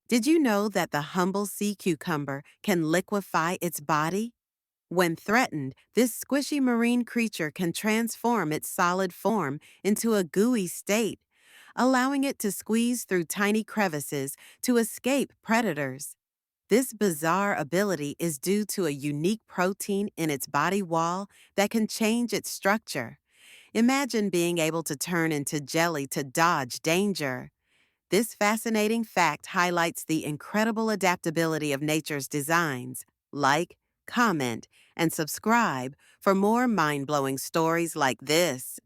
Did you know that the humble sea cucumber can liquefy its body? When threatened, this squishy marine creature can transform its solid form into a gooey state, allowing it to squeeze through tiny crevices to escape predators. This bizarre ability is due to a unique protein in its body wall that can change its structure. Imagine being able to turn into jelly to dodge danger. This fascinating fact highlights the incredible adaptability of nature's designs. Like, comment, and subscribe for more mind blowing stories like this.